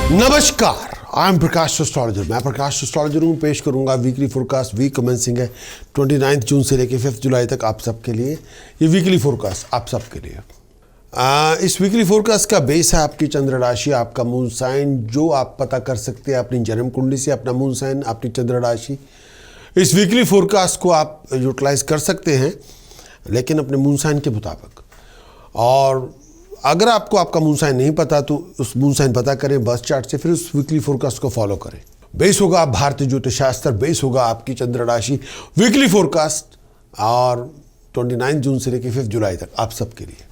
नमस्कार, I am Prakash astrologer. मैं प्रकाश astrologer हूँ। पेश करूँगा वीकली फोरकास्ट। वीक कमेंसिंग है 29 जून से लेकर 5 जुलाई तक आप सबके लिए। ये वीकली फोरकास्ट आप सबके लिए। इस वीकली फोरकास्ट का बेस है आपकी चंद्र राशि, आपका मून साइन, जो आप पता कर सकते हैं अपनी जन्म कुंडली से, अपना मून साइन, अपनी चंद्र राशि। इस वीकली फोरकास्ट को आप यूटिलाइज कर सकते हैं, लेकिन अपने मून साइन के मुताबिक। और अगर आपको आपका मून साइन नहीं पता तो उस मून साइन पता करें बर्थ चार्ट से, फिर उस वीकली फोरकास्ट को फॉलो करें। बेस होगा आप भारतीय ज्योतिष शास्त्र, बेस होगा आपकी चंद्र राशि। वीकली फोरकास्ट और 29 जून से लेकर 5 जुलाई तक आप सबके लिए।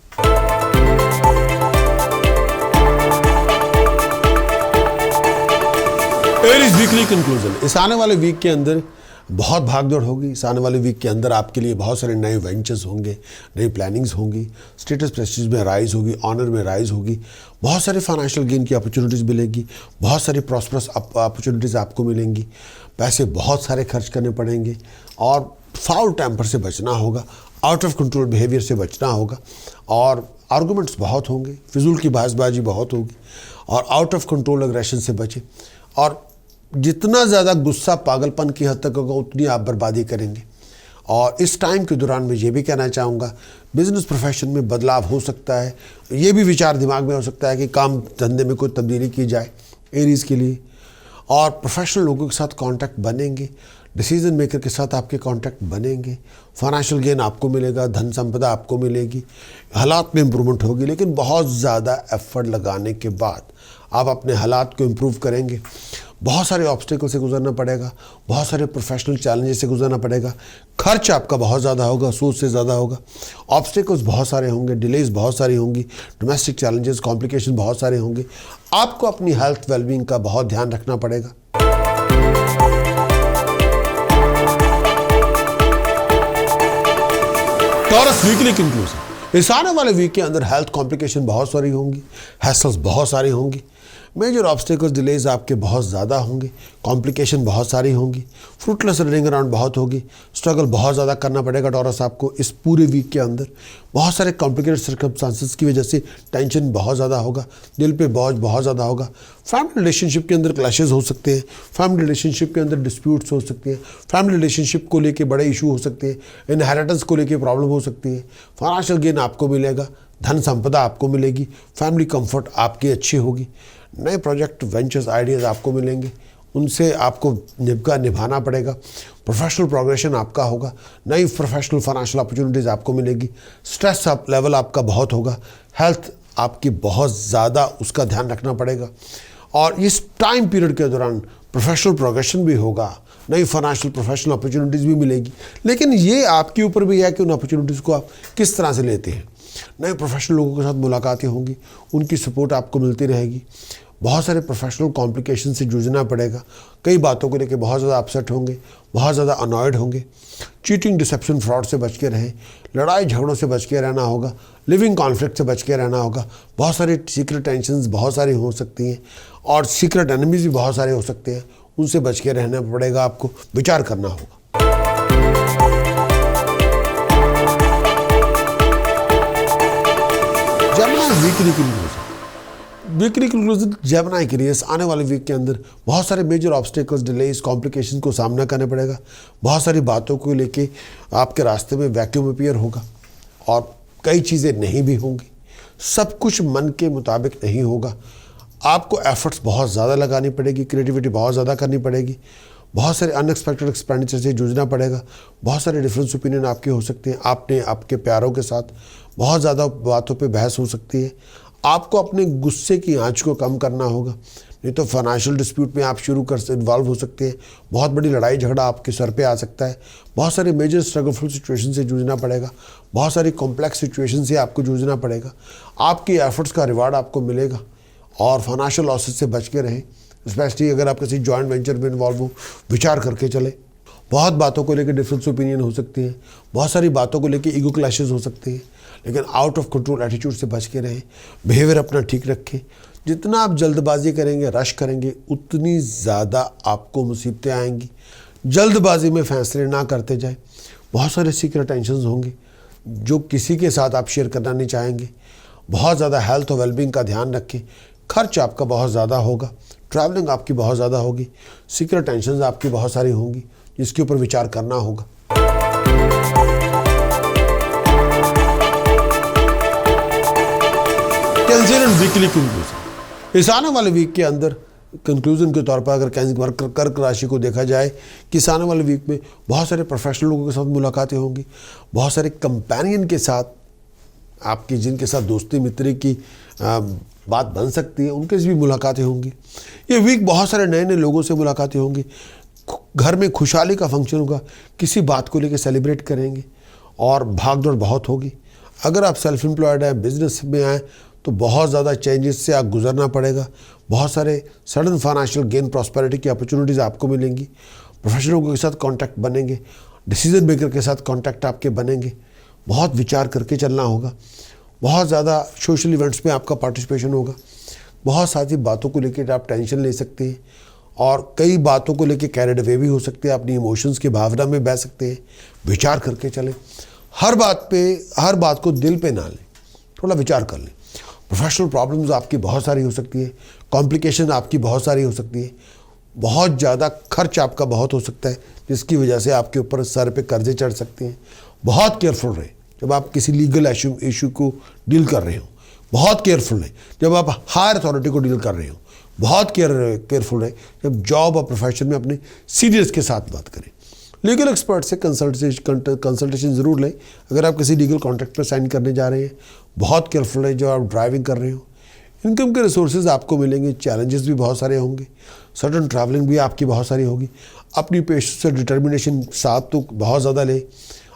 Aries weekly conclusion. इस आने वाले वीक के अंदर बहुत भागदौड़ होगी। इस आने वाले वीक के अंदर आपके लिए बहुत सारे नए वेंचर्स होंगे, नई प्लानिंग्स होंगी, स्टेटस प्रेस्टीज में राइज होगी, ऑनर में राइज होगी, बहुत सारे फाइनेंशियल गेन की अपॉर्चुनिटीज़ मिलेगी, बहुत सारी प्रॉस्परस अपॉर्चुनिटीज़ आपको मिलेंगी। पैसे बहुत सारे खर्च करने पड़ेंगे और फाउल टेम्पर से बचना होगा, आउट ऑफ कंट्रोल बिहेवियर से बचना होगा। और आर्गूमेंट्स बहुत होंगे, फिजूल की बहसबाजी बहुत होगी और आउट ऑफ कंट्रोल एग्रेशन से बचें। और जितना ज़्यादा गुस्सा पागलपन की हद तक होगा उतनी आप बर्बादी करेंगे। और इस टाइम के दौरान मैं ये भी कहना चाहूँगा, बिजनेस प्रोफेशन में बदलाव हो सकता है। ये भी विचार दिमाग में हो सकता है कि काम धंधे में कोई तब्दीली की जाए एरीज के लिए। और प्रोफेशनल लोगों के साथ कांटेक्ट बनेंगे, डिसीजन मेकर के साथ आपके कांटेक्ट बनेंगे, फाइनेंशियल गेन आपको मिलेगा, धन संपदा आपको मिलेगी, हालात में इम्प्रूवमेंट होगी। लेकिन बहुत ज़्यादा एफर्ट लगाने के बाद आप अपने हालात को इम्प्रूव करेंगे। बहुत सारे ऑब्स्टिकल से गुजरना पड़ेगा, बहुत सारे प्रोफेशनल चैलेंजेस से गुजरना पड़ेगा। खर्च आपका बहुत ज़्यादा होगा, सोच से ज़्यादा होगा। ऑब्स्टिकल्स बहुत सारे होंगे, डिलेज बहुत सारी होंगी, डोमेस्टिक चैलेंजेस, कॉम्प्लिकेशन बहुत सारे होंगे। आपको अपनी हेल्थ वेलबींग का बहुत ध्यान रखना पड़ेगा। Taurus weekly conclusion. इस आने वाले वीक के अंदर हेल्थ कॉम्प्लिकेशन बहुत सारी होंगी, हैसल्स बहुत सारी होंगी, मेजर ऑब्स्टिकल्स डिलेज आपके बहुत ज़्यादा होंगे, कॉम्प्लिकेशन बहुत सारी होंगी, फ्रूटलेस रनिंग अराउंड बहुत होगी, स्ट्रगल बहुत ज़्यादा करना पड़ेगा टॉरस आपको इस पूरे वीक के अंदर। बहुत सारे कॉम्प्लिकेटेड सर्कमस्टांसेस की वजह से टेंशन बहुत ज़्यादा होगा, दिल पे बोझ बहुत ज़्यादा होगा। फैमिली रिलेशनशिप के अंदर क्लैशेस हो सकते हैं, फैमिली रिलेशनशिप के अंदर डिस्प्यूट्स हो सकते हैं, फैमिली रिलेशनशिप को लेके बड़े इशू हो सकते हैं, इनहेरिटेंस को लेके प्रॉब्लम हो सकती है। फाइनेंशियल गेन आपको मिलेगा, धन संपदा आपको मिलेगी, फैमिली कंफर्ट आपकी अच्छी होगी। नए प्रोजेक्ट वेंचर्स आइडियाज़ आपको मिलेंगे, उनसे आपको निभाना पड़ेगा। प्रोफेशनल प्रोग्रेशन आपका होगा, नई प्रोफेशनल फाइनेंशियल अपॉर्चुनिटीज़ आपको मिलेगी। स्ट्रेस लेवल आपका बहुत होगा, हेल्थ आपकी बहुत ज़्यादा उसका ध्यान रखना पड़ेगा। और इस टाइम पीरियड के दौरान प्रोफेशनल प्रोग्रेशन भी होगा, नई फाइनेंशियल प्रोफेशनल अपॉर्चुनिटीज़ भी मिलेगी। लेकिन ये आपके ऊपर भी है कि उन अपॉर्चुनिटीज़ को आप किस तरह से लेते हैं। नए प्रोफेशनल लोगों के साथ मुलाकातें होंगी, उनकी सपोर्ट आपको मिलती रहेगी। बहुत सारे प्रोफेशनल कॉम्प्लिकेशन से जूझना पड़ेगा, कई बातों को लेकर बहुत ज़्यादा अपसेट होंगे, बहुत ज़्यादा अनॉयड होंगे। चीटिंग, डिसेप्शन, फ्रॉड से बच के रहें, लड़ाई झगड़ों से बच के रहना होगा, लिविंग कॉन्फ्लिक्ट से बच के रहना होगा। बहुत सारी सीक्रेट टेंशन्स बहुत सारी हो सकती हैं और सीक्रेट एनिमीज भी बहुत सारे हो सकते हैं, उनसे बच के रहना पड़ेगा, आपको विचार करना होगा। वीकली कंक्लूजन जेमिनी के लिए आने वाले वीक के अंदर बहुत सारे मेजर ऑब्स्टिकल्स, डिलेज, कॉम्प्लिकेशन को सामना करना पड़ेगा। बहुत सारी बातों को लेके आपके रास्ते में वैक्यूम अपीयर होगा और कई चीज़ें नहीं भी होंगी। सब कुछ मन के मुताबिक नहीं होगा। आपको एफर्ट्स बहुत ज़्यादा लगानी पड़ेगी, क्रिएटिविटी बहुत ज़्यादा करनी पड़ेगी, बहुत सारे अनएक्सपेक्टेड एक्सपेंडिचर से जूझना पड़ेगा। बहुत सारे डिफरेंस ओपिनियन आपके हो सकते हैं, आपने आपके प्यारों के साथ बहुत ज़्यादा बातों पे बहस हो सकती है। आपको अपने गुस्से की आंच को कम करना होगा, नहीं तो फाइनेंशियल डिस्प्यूट में आप शुरू कर इन्वॉल्व हो सकते हैं। बहुत बड़ी लड़ाई झगड़ा आपके सर पे आ सकता है। बहुत सारे मेजर स्ट्रगलफुल सिचुएशन से जूझना पड़ेगा, बहुत सारी कॉम्प्लेक्स सिचुएशन से आपको जूझना पड़ेगा। आपकी एफर्ट्स का रिवार्ड आपको मिलेगा और फाइनेंशियल लॉसेस से बच के रहें। स्पेशली अगर आप किसी जॉइंट वेंचर में इन्वॉल्व हो, विचार करके चले। बहुत बातों को लेकर डिफरेंस ओपिनियन हो सकती हैं, बहुत सारी बातों को लेकर ईगो क्लैशेस हो सकते हैं, लेकिन आउट ऑफ कंट्रोल एटीट्यूड से बच के रहें। बिहेवियर अपना ठीक रखें। जितना आप जल्दबाजी करेंगे, रश करेंगे, उतनी ज़्यादा आपको मुसीबतें आएंगी। जल्दबाजी में फैसले ना करते जाए। बहुत सारे सीक्रेट टेंशन्स होंगे जो किसी के साथ आप शेयर करना नहीं चाहेंगे। बहुत ज़्यादा हेल्थ और वेलबींग का ध्यान रखें। खर्च आपका बहुत ज़्यादा होगा, ट्रैवलिंग आपकी बहुत ज़्यादा होगी, सीक्रेट टेंशन आपकी बहुत सारी होंगी जिसके ऊपर विचार करना होगा। कैंसर एंड वीकली कंक्लूजन, इस आने वाले वीक के अंदर कंक्लूजन के तौर पर अगर कर्क राशि को देखा जाए कि इस आने वाले वीक में बहुत सारे प्रोफेशनल लोगों के साथ मुलाकातें होंगी, बहुत सारे कंपेनियन के साथ आपकी जिनके साथ दोस्ती मित्री की बात बन सकती है उनके से भी मुलाकातें होंगी। ये वीक बहुत सारे नए नए लोगों से मुलाकातें होंगी, घर में खुशहाली का फंक्शन होगा, किसी बात को लेकर सेलिब्रेट करेंगे और भागदौड़ बहुत होगी। अगर आप सेल्फ एम्प्लॉयड हैं, बिजनेस में आए तो बहुत ज़्यादा चेंजेस से आप गुजरना पड़ेगा। बहुत सारे सडन फाइनेंशियल गेन प्रॉस्पेरिटी की अपॉर्चुनिटीज़ आपको मिलेंगी। प्रोफेशनलों के साथ कांटेक्ट बनेंगे, डिसीजन मेकर के साथ कांटेक्ट आपके बनेंगे। बहुत विचार करके चलना होगा। बहुत ज़्यादा सोशल इवेंट्स में आपका पार्टिसिपेशन होगा। बहुत सारी बातों को लेकर आप टेंशन ले सकते हैं और कई बातों को लेकर कैरिड अवे भी हो सकते हैं, अपनी इमोशंस की भावना में बह सकते हैं। विचार करके चलें, हर बात को दिल पे ना लें, थोड़ा विचार कर लें। प्रोफेशनल प्रॉब्लम्स आपकी बहुत सारी हो सकती है, कॉम्प्लिकेशन आपकी बहुत सारी हो सकती है, बहुत ज़्यादा खर्च आपका बहुत हो सकता है जिसकी वजह से आपके ऊपर सर पे कर्जे चढ़ सकते हैं। बहुत केयरफुल रहें जब आप किसी लीगल इशू को डील कर रहे हो। बहुत केयरफुल रहें जब आप हायर अथॉरिटी को डील कर रहे हो। बहुत केयरफुल रहें जब जॉब और प्रोफेशन में अपने सीनियर्स के साथ बात करें। लीगल एक्सपर्ट से कंसल्टेशन ज़रूर लें अगर आप किसी लीगल कॉन्ट्रैक्ट पर साइन करने जा रहे हैं। बहुत केयरफुल रहें जब आप ड्राइविंग कर रहे हो। इनकम के रिसोर्सेज आपको मिलेंगे, चैलेंजेस भी बहुत सारे होंगे, सडन ट्रैवलिंग भी आपकी बहुत सारी होगी। अपनी पेशेंस से डिटर्मिनेशन साथ तो बहुत ज़्यादा ले।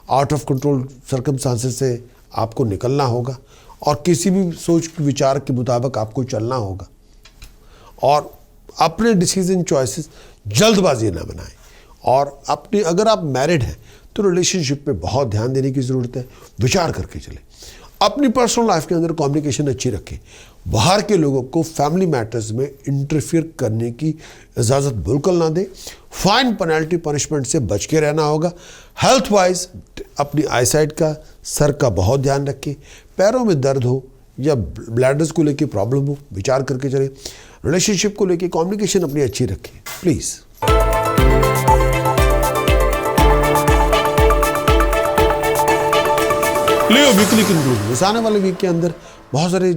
आउट ऑफ कंट्रोल सर्कमस्टांसेस से आपको निकलना होगा और किसी भी सोच विचार के मुताबिक आपको चलना होगा और अपने डिसीजन चॉइसेस जल्दबाजी ना बनाएं। और अपनी अगर आप मैरिड हैं तो रिलेशनशिप पे बहुत ध्यान देने की ज़रूरत है, विचार करके चलें। अपनी पर्सनल लाइफ के अंदर कम्युनिकेशन अच्छी रखें। बाहर के लोगों को फैमिली मैटर्स में इंटरफियर करने की इजाज़त बिल्कुल ना दें। फाइन, पेनल्टी, पनिशमेंट से बच के रहना होगा। हेल्थ वाइज अपनी आईसाइट का, सर का बहुत ध्यान रखें। पैरों में दर्द हो या ब्लैडर्स को लेके प्रॉब्लम हो, विचार करके चलें। रिलेशनशिप को लेके कम्युनिकेशन अपनी अच्छी रखें प्लीज़। लियो वीकली कंक्लूजन, इस आने वाले वीक के अंदर बहुत सारे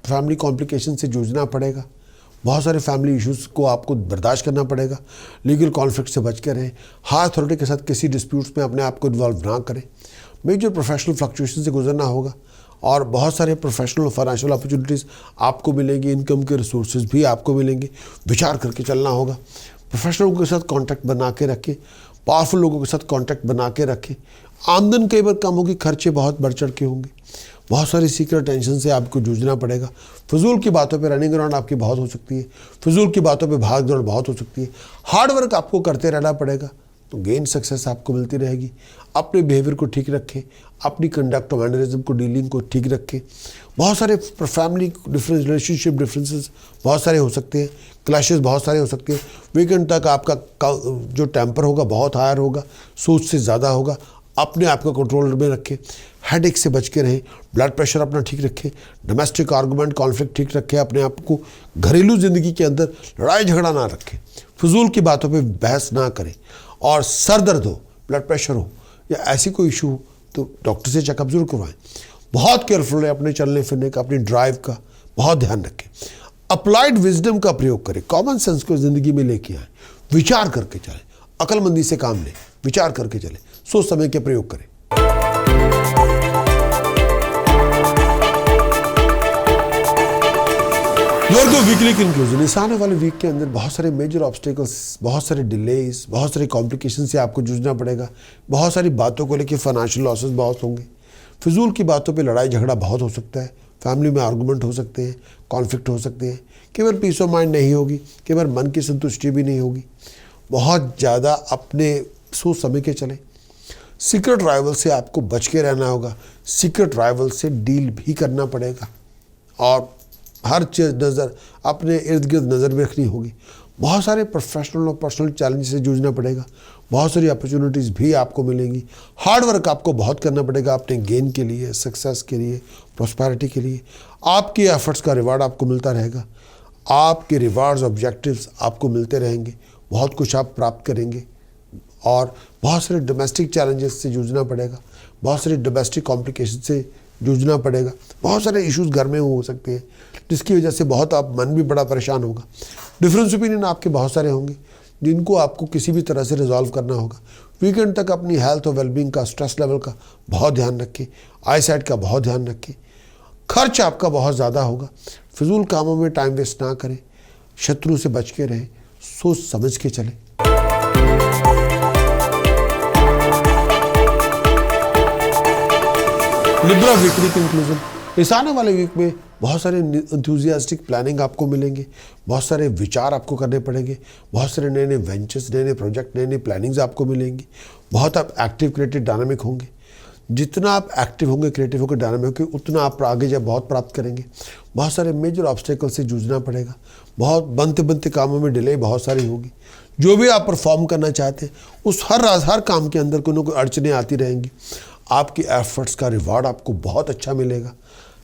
फैमिली कॉम्प्लिकेशन से जूझना पड़ेगा। बहुत सारे फैमिली इश्यूज़ को आपको बर्दाश्त करना पड़ेगा। लीगल कॉन्फ्लिक्ट से बच के रहें। हायर अथॉरिटी के साथ किसी डिस्प्यूट्स में अपने आप को इन्वॉल्व ना करें। मेजर प्रोफेशनल फ्लक्चुएशन से गुजरना होगा और बहुत सारे प्रोफेशनल फाइनेंशियल अपॉर्चुनिटीज़ आपको मिलेंगी। इनकम के रिसोर्सेज भी आपको मिलेंगे। विचार करके चलना होगा। प्रोफेशनलों के साथ कॉन्टैक्ट बना के रखें। पावरफुल लोगों के साथ कॉन्टैक्ट बना के रखें। आमदन कई बार कम होगी, खर्चे बहुत बढ़ चढ़ के होंगे। बहुत सारी सीक्रेट टेंशन से आपको जूझना पड़ेगा। फजूल की बातों पे रनिंग अराउंड आपकी बहुत हो सकती है। फजूल की बातों पे भाग दौड़ बहुत हो सकती है। हार्ड वर्क आपको करते रहना पड़ेगा तो गेन सक्सेस आपको मिलती रहेगी। अपने बिहेवियर को ठीक रखें, अपनी कंडक्ट और मैनरिज्म को, डीलिंग को ठीक रखें। बहुत सारे फैमिली डिफरेंस, रिलेशनशिप डिफरेंसेस बहुत सारे हो सकते हैं। क्लैशेस बहुत सारे हो सकते हैं। वीकेंड तक आपका जो टेम्पर होगा बहुत हायर होगा, सोच से ज़्यादा होगा। अपने आप को कंट्रोल में रखें। हेडेक से बच के रहें। ब्लड प्रेशर अपना ठीक रखें। डोमेस्टिक आर्गूमेंट, कॉन्फ्लिक्ट ठीक रखें। अपने आप को घरेलू ज़िंदगी के अंदर लड़ाई झगड़ा ना रखें। फजूल की बातों पे बहस ना करें। और सर दर्द हो, ब्लड प्रेशर हो या ऐसी कोई इशू हो तो डॉक्टर से चेकअप जरूर करवाएं। बहुत केयरफुल है अपने चलने फिरने का, अपनी ड्राइव का बहुत ध्यान रखें। अप्लाइड विजडम का प्रयोग करें। कॉमन सेंस को ज़िंदगी में लेके आए। विचार करके चलें। अक्लमंदी से काम लें, विचार करके चलें, सोच समझ के प्रयोग करें। वीकली कंक्लूजन, इस आने वाले वीक के अंदर बहुत सारे मेजर ऑब्स्टेकल्स, बहुत सारे डिलेज, बहुत सारे कॉम्प्लिकेशन से आपको जूझना पड़ेगा। बहुत सारी बातों को लेकर फाइनेंशियल लॉसेस बहुत होंगे। फिजूल की बातों पे लड़ाई झगड़ा बहुत हो सकता है। फैमिली में आर्गूमेंट हो सकते हैं, कॉन्फ्लिक्ट हो सकते हैं। कई बार पीस ऑफ माइंड नहीं होगी, कई बार मन की संतुष्टि भी नहीं होगी। बहुत ज़्यादा अपने सोच समझ के चलें। सीक्रेट राइवल से आपको बच के रहना होगा। सीक्रेट राइवल से डील भी करना पड़ेगा और हर चीज़ नज़र अपने इर्द गिर्द नज़र में रखनी होगी। बहुत सारे प्रोफेशनल और पर्सनल चैलेंज से जूझना पड़ेगा। बहुत सारी अपॉर्चुनिटीज़ भी आपको मिलेंगी। हार्ड वर्क आपको बहुत करना पड़ेगा अपने गेन के लिए, सक्सेस के लिए, प्रॉस्पेरिटी के लिए। आपके एफर्ट्स का रिवार्ड आपको मिलता रहेगा। आपके रिवार्ड्स ऑब्जेक्टिव्स आपको मिलते रहेंगे, बहुत कुछ आप प्राप्त करेंगे और बहुत सारे डोमेस्टिक चैलेंजेस से जूझना पड़ेगा, बहुत सारे डोमेस्टिक कॉम्प्लिकेशन से जूझना पड़ेगा, बहुत सारे इश्यूज घर में हो सकते हैं जिसकी वजह से बहुत आप मन भी बड़ा परेशान होगा। डिफरेंस ओपिनियन आपके बहुत सारे होंगे जिनको आपको किसी भी तरह से रिजॉल्व करना होगा। वीकेंड तक अपनी हेल्थ और वेलबींग का, स्ट्रेस लेवल का बहुत ध्यान रखें, आई साइट का बहुत ध्यान रखें। खर्च आपका बहुत ज़्यादा होगा, फिजूल कामों में टाइम वेस्ट ना करें, शत्रु से बच के रहें, सोच समझ के चलें। लिब्रा वीकली कंक्लूजन, इस आने वाले वीक में बहुत सारे एंथुजियास्टिक प्लानिंग आपको मिलेंगे, बहुत सारे विचार आपको करने पड़ेंगे, बहुत सारे नए नए वेंचर्स, नए नए प्रोजेक्ट, नए नए प्लानिंग्स आपको मिलेंगी। बहुत आप एक्टिव, क्रिएटिव, डायनामिक होंगे। जितना आप एक्टिव होंगे, क्रिएटिव होकर डायनामिक होंगे, उतना आप आगे जब बहुत प्राप्त करेंगे। बहुत सारे मेजर ऑब्स्टेकल से जूझना पड़ेगा, बहुत बनते बनते कामों में डिले बहुत सारी होगी। जो भी आप परफॉर्म करना चाहते हैं उस हर काम के अंदर कोई ना कोई अड़चनें आती रहेंगी। आपके एफर्ट्स का रिवार्ड आपको बहुत अच्छा मिलेगा।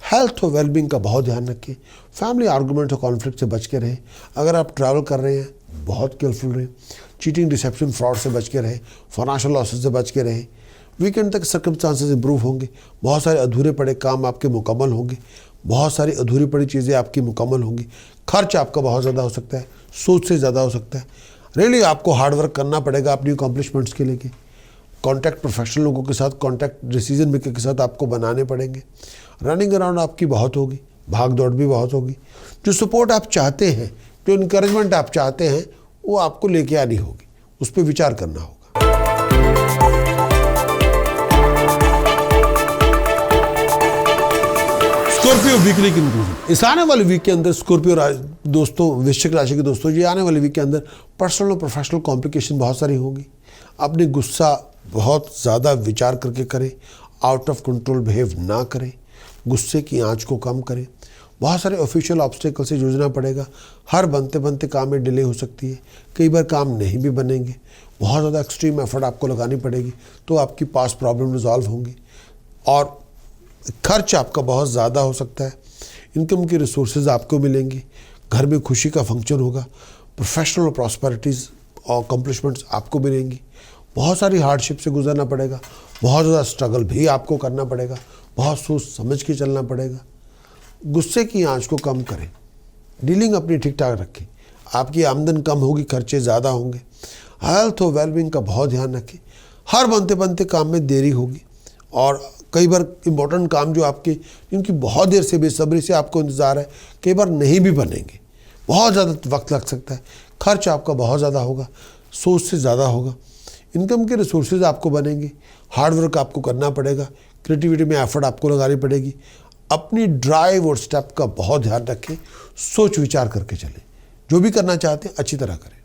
हेल्थ और वेलबींग का बहुत ध्यान रखें। फैमिली आर्गूमेंट और कॉन्फ्लिक्ट से बच के रहें। अगर आप ट्रैवल कर रहे हैं बहुत केयरफुल रहें। चीटिंग, डिसेप्शन, फ्रॉड से बच के रहें। फाइनेंशियल लॉसेस से बच के रहें। वीकेंड तक सर्कमस्टांसेस इंप्रूव होंगे। बहुत सारे अधूरे पड़े काम आपके मुकम्मल होंगे, बहुत सारी अधूरी पड़ी चीज़ें आपकी मुकम्मल होंगी। खर्च आपका बहुत ज़्यादा हो सकता है, सोच से ज़्यादा हो सकता है। रियली आपको हार्ड वर्क करना पड़ेगा अपनी अकॉम्प्लिशमेंट्स के लेके। कॉन्टैक्ट प्रोफेशनल लोगों के साथ, कॉन्टैक्ट डिसीजन मेकर के साथ आपको बनाने पड़ेंगे। रनिंग अराउंड आपकी बहुत होगी, भाग दौड़ भी बहुत होगी। जो सपोर्ट आप चाहते हैं, जो इनकरेजमेंट आप चाहते हैं, वो आपको लेके आनी होगी, उस पर विचार करना होगा। स्कॉर्पियो वीकली कंक्लूजन, इस आने वाले वीक के अंदर स्कॉर्पियो दोस्तों, वृश्चिक राशि के दोस्तों, ये आने वाले वीक के अंदर पर्सनल और प्रोफेशनल कॉम्प्लिकेशन बहुत सारी होगी। अपनी गुस्सा बहुत ज़्यादा विचार करके करें, आउट ऑफ कंट्रोल बिहेव ना करें, गुस्से की आंच को कम करें। बहुत सारे ऑफिशियल ऑब्स्टेकल से जूझना पड़ेगा। हर बनते बनते काम में डिले हो सकती है, कई बार काम नहीं भी बनेंगे। बहुत ज़्यादा एक्सट्रीम एफर्ट आपको लगानी पड़ेगी तो आपकी पास प्रॉब्लम रिजॉल्व होंगी। और खर्च आपका बहुत ज़्यादा हो सकता है। इनकम की रिसोर्सेज आपको मिलेंगी, घर में खुशी का फंक्शन होगा, प्रोफेशनल और प्रॉस्पेरिटीज़ और अकम्पलिशमेंट्स आपको मिलेंगी। बहुत सारी हार्डशिप से गुजरना पड़ेगा, बहुत ज़्यादा स्ट्रगल भी आपको करना पड़ेगा, बहुत सोच समझ के चलना पड़ेगा। गुस्से की आंच को कम करें, डीलिंग अपनी ठीक ठाक रखें। आपकी आमदन कम होगी, खर्चे ज़्यादा होंगे। हेल्थ और वेलबींग का बहुत ध्यान रखें। हर बनते बनते काम में देरी होगी और कई बार इम्पोर्टेंट काम जो आपके, जिनकी बहुत देर से बेसब्री से आपको इंतज़ार है, कई बार नहीं भी बनेंगे, बहुत ज़्यादा वक्त लग सकता है। खर्च आपका बहुत ज़्यादा होगा, सोच से ज़्यादा होगा। इनकम के रिसोर्सेज आपको बनेंगे, हार्ड वर्क आपको करना पड़ेगा, क्रिएटिविटी में एफर्ट आपको लगानी पड़ेगी। अपनी ड्राइव और स्टेप का बहुत ध्यान रखें, सोच विचार करके चलें। जो भी करना चाहते हैं अच्छी तरह करें।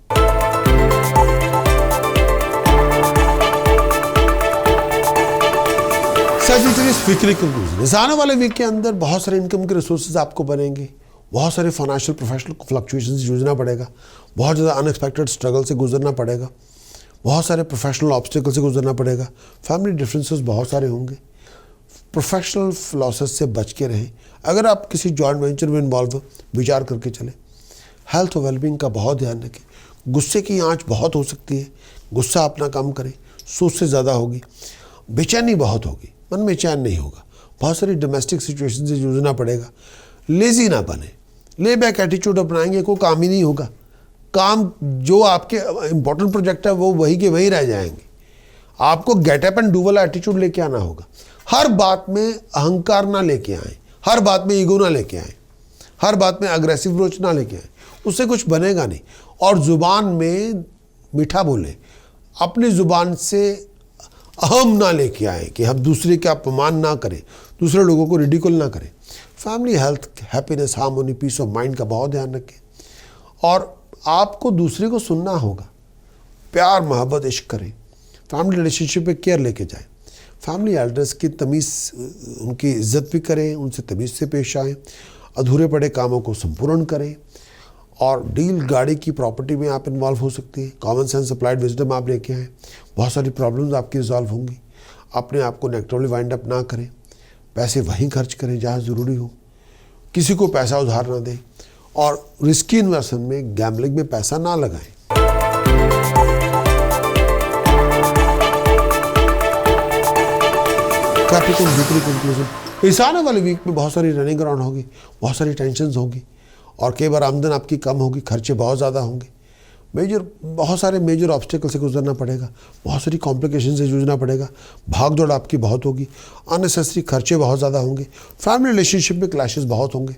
सैजिटेरियस वीकली कंक्लूजन, इस आने वाले वीक के अंदर बहुत सारे इनकम के रिसोर्सेज आपको बनेंगे। बहुत सारे फाइनेंशियल प्रोफेशनल फ्लक्चुएशन से जूझना पड़ेगा, बहुत ज़्यादा अनएक्सपेक्टेड स्ट्रगल से गुजरना पड़ेगा, बहुत सारे प्रोफेशनल ऑब्स्टिकल से गुजरना पड़ेगा। फैमिली डिफरेंसेस बहुत सारे होंगे। प्रोफेशनल लॉसेस से बच के रहें। अगर आप किसी जॉइंट वेंचर में इन्वॉल्व हो, विचार करके चलें। हेल्थ और वेलबींग का बहुत ध्यान रखें। गुस्से की आंच बहुत हो सकती है, गुस्सा अपना कम करें, सोच से ज़्यादा होगी। बेचैनी बहुत होगी, मन में चैन नहीं होगा। बहुत सारी डोमेस्टिक सिचुएशन से जूझना पड़ेगा। लेजी ना बने, ले बैक एटीट्यूड अपनाएंगे कोई काम ही नहीं होगा। काम जो आपके इंपॉर्टेंट प्रोजेक्ट है वो वही के वही रह जाएंगे। आपको गेट अप एंड डू वाला एटीट्यूड लेके आना होगा। हर बात में अहंकार ना लेके आए, हर बात में ईगो ना लेके आए, हर बात में अग्रेसिव अप्रोच ना लेके आए, उससे कुछ बनेगा नहीं। और ज़ुबान में मीठा बोले, अपनी ज़ुबान से अहम ना लेके आए कि हम दूसरे का अपमान ना करें, दूसरे लोगों को रिडिकुल ना करें। Family health, happiness, harmony, peace of mind का बहुत ध्यान रखें। और आपको दूसरे को सुनना होगा, प्यार मोहब्बत इश्क करें। फैमिली रिलेशनशिप पे केयर लेके जाएं। फैमिली एल्डर्स की तमीज़, उनकी इज्जत भी करें, उनसे तमीज़ से पेश आएँ। अधूरे पड़े कामों को संपूर्ण करें। और डील, गाड़ी की प्रॉपर्टी में आप इन्वॉल्व हो सकते हैं। कॉमन सेंस, अप्लाइड विजडम आप लेके आएँ। बहुत सारी प्रॉब्लम्स आपकी रिजॉल्व होंगी। अपने आप को नेगेटिवली वाइंड अप ना करें। पैसे वहीं खर्च करें जहाँ ज़रूरी हो। किसी को पैसा उधार ना दें। और रिस्की इन्वेस्टमेंट में, गैम्बलिंग में पैसा ना लगाएं। कैपिटल वीकली कंक्लूजन, इस आने वाले वीक में बहुत सारी रनिंग अराउंड होगी, बहुत सारी टेंशन्स होगी और कई बार आमदन आपकी कम होगी, खर्चे बहुत ज़्यादा होंगे। बहुत सारे मेजर ऑब्स्टिकल से गुजरना पड़ेगा, बहुत सारी कॉम्प्लिकेशन से जूझना पड़ेगा, भाग दौड़ आपकी बहुत होगी, अननेसेसरी खर्चे बहुत ज़्यादा होंगे, फैमिली रिलेशनशिप में क्लैशेस बहुत होंगे,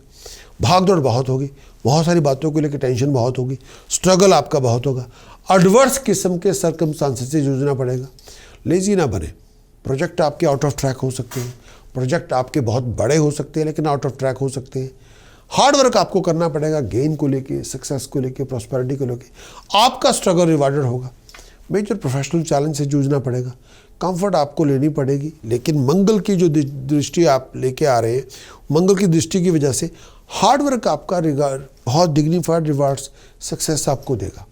भाग दौड़ बहुत होगी, बहुत सारी बातों को लेकर टेंशन बहुत होगी, स्ट्रगल आपका बहुत होगा, एडवर्स किस्म के सर्कमस्टांसेस से जूझना पड़ेगा। लेजी ना बने, प्रोजेक्ट आपके आउट ऑफ ट्रैक हो सकते हैं, प्रोजेक्ट आपके बहुत बड़े हो सकते हैं लेकिन आउट ऑफ ट्रैक हो सकते हैं। हार्ड वर्क आपको करना पड़ेगा, गेन को लेके, सक्सेस को लेके, प्रॉस्पेरिटी को लेके आपका स्ट्रगल रिवार्डेड होगा। मेजर प्रोफेशनल चैलेंज से जूझना पड़ेगा, कंफर्ट आपको लेनी पड़ेगी, लेकिन मंगल की जो दृष्टि आप लेके आ रहे हैं, मंगल की दृष्टि की वजह से हार्ड वर्क आपका रिगार्ड बहुत डिग्निफाइड रिवार्ड्स, सक्सेस आपको देगा।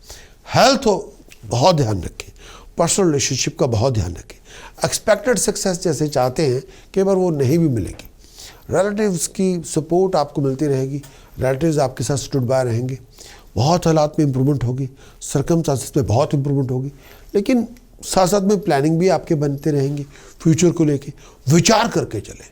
हेल्थ हो बहुत ध्यान रखें, पर्सनल रिलेशनशिप का बहुत ध्यान रखें। एक्सपेक्टेड सक्सेस जैसे चाहते हैं कई बार वो नहीं भी मिलेगी। रिलेटिव्स की सपोर्ट आपको मिलती रहेगी, रिलेटिव्स आपके साथ स्टूड बाय रहेंगे, बहुत हालात में इंप्रूवमेंट होगी, सर्कमस्टांसेस में बहुत इंप्रूवमेंट होगी, लेकिन साथ साथ में प्लानिंग भी आपके बनते रहेंगे। फ्यूचर को लेके विचार करके चलें।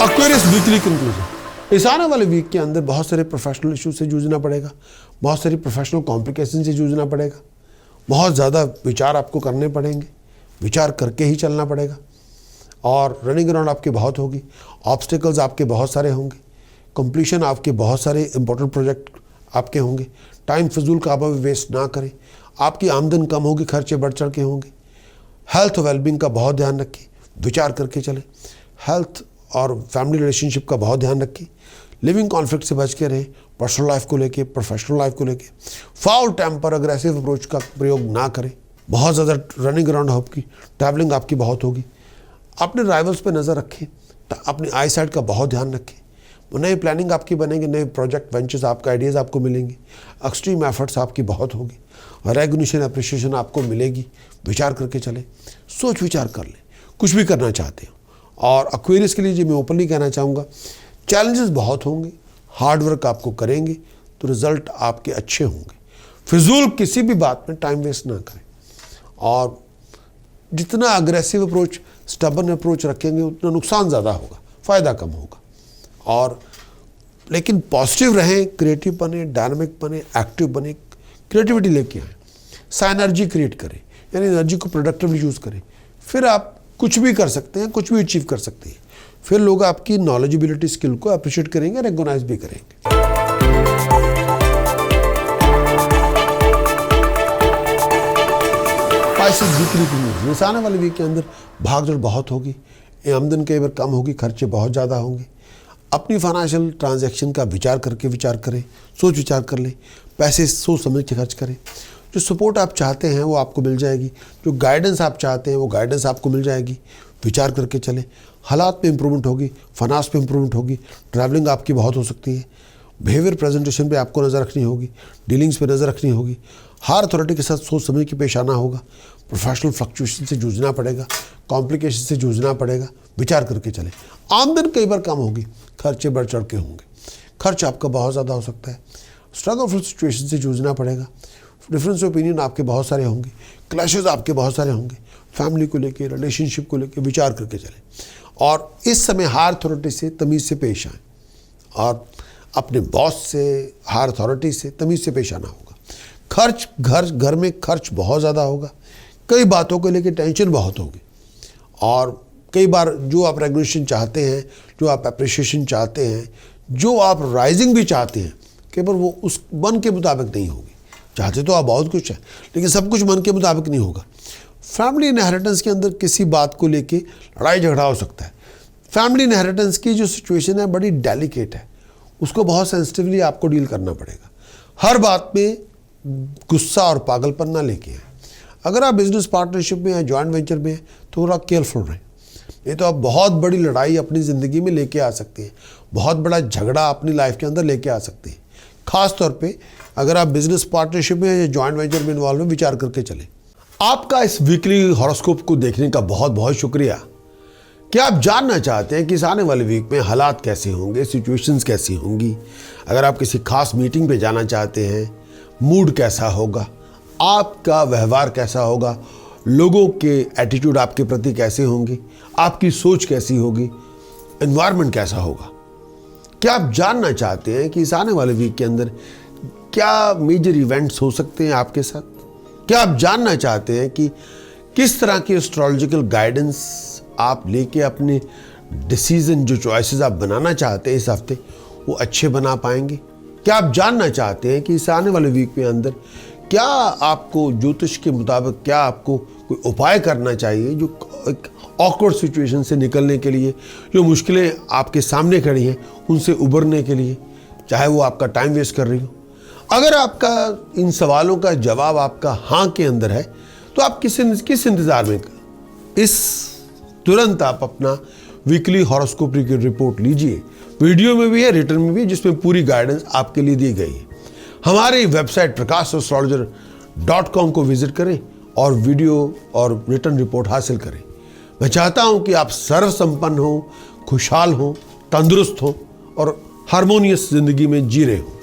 एक्वेरियस वीकली कंक्लूजन, इस आने वाले वीक के अंदर बहुत सारे प्रोफेशनल इश्यूज से जूझना पड़ेगा, बहुत सारी प्रोफेशनल कॉम्प्लिकेशन से जूझना पड़ेगा, बहुत ज़्यादा विचार आपको करने पड़ेंगे, विचार करके ही चलना पड़ेगा और रनिंग अराउंड आपके बहुत होगी, ऑब्स्टिकल्स आपके बहुत सारे होंगे, कंप्लीशन आपके बहुत सारे इंपॉर्टेंट प्रोजेक्ट आपके होंगे। टाइम फजूल काबा में वेस्ट ना करें, आपकी आमदन कम होगी, खर्चे बढ़ चढ़ के होंगे। हेल्थ वेलबींग का बहुत ध्यान रखें, विचार करके चलें। हेल्थ और फैमिली रिलेशनशिप का बहुत ध्यान रखें, लिविंग कॉन्फ्लिक्ट से बच के रहें, पर्सनल लाइफ को लेके, प्रोफेशनल लाइफ को लेके। फाउल टेम्पर, अग्रेसिव अप्रोच का प्रयोग ना करें। बहुत ज़्यादा रनिंग अराउंड आपकी, ट्रैवलिंग आपकी बहुत होगी। अपने राइवल्स पे नज़र रखें, अपनी आई साइड का बहुत ध्यान रखें। नई प्लानिंग आपकी बनेंगे, नए प्रोजेक्ट वेंचर्स आपका आइडियाज़ आपको मिलेंगे, एक्सट्रीम एफर्ट्स आपकी बहुत होगी, रेगुनेशन अप्रिशिएशन आपको मिलेगी। विचार करके चलें, सोच विचार कर लें कुछ भी करना चाहते हो। और एक्वेरियस के लिए जी मैं ओपनली कहना चाहूँगा, चैलेंजेस बहुत होंगे, हार्ड वर्क आपको करेंगे तो रिजल्ट आपके अच्छे होंगे। फिजूल किसी भी बात में टाइम वेस्ट ना करें और जितना अग्रेसिव अप्रोच, स्टबर्न अप्रोच रखेंगे उतना नुकसान ज़्यादा होगा, फ़ायदा कम होगा। और लेकिन पॉजिटिव रहें, क्रिएटिव बने, डायनामिक बने, एक्टिव बने, क्रिएटिविटी लेके आएँ, साइनर्जी क्रिएट करें, यानी एनर्जी को प्रोडक्टिवली यूज़ करें। फिर आप कुछ भी कर सकते हैं, कुछ भी अचीव कर सकते हैं। फिर लोग आपकी नॉलेजिबिलिटी स्किल को अप्रिशिएट करेंगे, रिकॉग्नाइज भी करेंगे। स्पाइसेस वीकली कंक्लूजन, आने वाले वीक के अंदर भागदौड़ बहुत होगी, आमदन कई बार कम होगी, खर्चे बहुत ज़्यादा होंगे। अपनी फाइनेंशियल ट्रांजैक्शन का विचार करें, सोच विचार कर लें, पैसे सोच समझ के खर्च करें। जो सपोर्ट आप चाहते हैं वो आपको मिल जाएगी, जो गाइडेंस आप चाहते हैं वो गाइडेंस आपको मिल जाएगी। विचार करके चलें, हालात में इंप्रूवमेंट होगी, फाइनेंस में इंप्रूवमेंट होगी, ट्रैवलिंग आपकी बहुत हो सकती है, बिहेवियर प्रेजेंटेशन पे आपको नज़र रखनी होगी, डीलिंग्स पे नज़र रखनी होगी, हायर अथॉरिटी के साथ सोच समझ के पेश आना होगा, प्रोफेशनल फ्लक्चुएशन से जूझना पड़ेगा, कॉम्प्लिकेशन से जूझना पड़ेगा। विचार करके चलें। आमदन कई बार कम होगी, खर्चे बढ़ चढ़ के होंगे, खर्च आपका बहुत ज़्यादा हो सकता है, स्ट्रगलफुल सिचुएशन से जूझना पड़ेगा, डिफरेंस ओपिनियन आपके बहुत सारे होंगे, क्लैशेस आपके बहुत सारे होंगे, फैमिली को लेके, रिलेशनशिप को लेके विचार करके चलें। और इस समय हायर अथॉरिटी से तमीज़ से पेश आएँ और अपने बॉस से, हायर अथॉरिटी से तमीज़ से पेश आना होगा। खर्च घर में खर्च बहुत ज़्यादा होगा, कई बातों को लेके टेंशन बहुत होगी और कई बार जो आप रेगुलेशन चाहते हैं, जो आप अप्रिशिएशन चाहते हैं, जो आप राइजिंग भी चाहते हैं, कई बार वो उस मन के मुताबिक नहीं होगी। चाहते तो आप बहुत कुछ है लेकिन सब कुछ मन के मुताबिक नहीं होगा। फैमिली इनहेरिटेंस के अंदर किसी बात को लेके लड़ाई झगड़ा हो सकता है। फैमिली इनहेरिटेंस की जो सिचुएशन है बड़ी डेलिकेट है, उसको बहुत सेंसिटिवली आपको डील करना पड़ेगा। हर बात में गुस्सा और पागलपन ना लेके आए। अगर आप बिजनेस पार्टनरशिप में या जॉइंट वेंचर में हैं तो थोड़ा केयरफुल रहें, नहीं तो आप बहुत बड़ी लड़ाई अपनी ज़िंदगी में लेके आ सकते हैं, बहुत बड़ा झगड़ा अपनी लाइफ के अंदर लेके आ सकते हैं। खास तौर पे अगर आप बिजनेस पार्टनरशिप में या जॉइंट वेंचर में इन्वॉल्व हैं, विचार करके चलें। आपका इस वीकली हॉरोस्कोप को देखने का बहुत बहुत शुक्रिया। क्या आप जानना चाहते हैं कि इस आने वाले वीक में हालात कैसे होंगे, सिचुएशंस कैसी होंगी? अगर आप किसी खास मीटिंग पे जाना चाहते हैं, मूड कैसा होगा, आपका व्यवहार कैसा होगा, लोगों के एटीट्यूड आपके प्रति कैसे होंगे, आपकी सोच कैसी होगी, एनवायरनमेंट कैसा होगा? क्या आप जानना चाहते हैं कि इस आने वाले वीक के अंदर क्या मेजर इवेंट्स हो सकते हैं आपके साथ? क्या आप जानना चाहते हैं कि किस तरह की एस्ट्रोलॉजिकल गाइडेंस आप लेके अपने डिसीजन, जो चॉइसेस आप बनाना चाहते हैं इस हफ्ते, वो अच्छे बना पाएंगे? क्या आप जानना चाहते हैं कि इस आने वाले वीक में अंदर क्या आपको ज्योतिष के मुताबिक क्या आपको कोई उपाय करना चाहिए जो एक ऑकवर्ड सिचुएशन से निकलने के लिए, जो मुश्किलें आपके सामने खड़ी हैं उनसे उबरने के लिए, चाहे वो आपका टाइम वेस्ट कर रही हो? अगर आपका इन सवालों का जवाब आपका हाँ के अंदर है तो आप किस इंतज़ार में? तुरंत आप अपना वीकली हॉरोस्कोप की रिपोर्ट लीजिए। वीडियो में भी है, रिटर्न में भी है, जिसमें पूरी गाइडेंस आपके लिए दी गई है। हमारी वेबसाइट prakasastrologer.com को विजिट करें और वीडियो और रिटर्न रिपोर्ट हासिल करें। मैं चाहता हूं कि आप सर्व संपन्न हो, खुशहाल हो, तंदुरुस्त हो और हारमोनियस जिंदगी में जी रहे हो।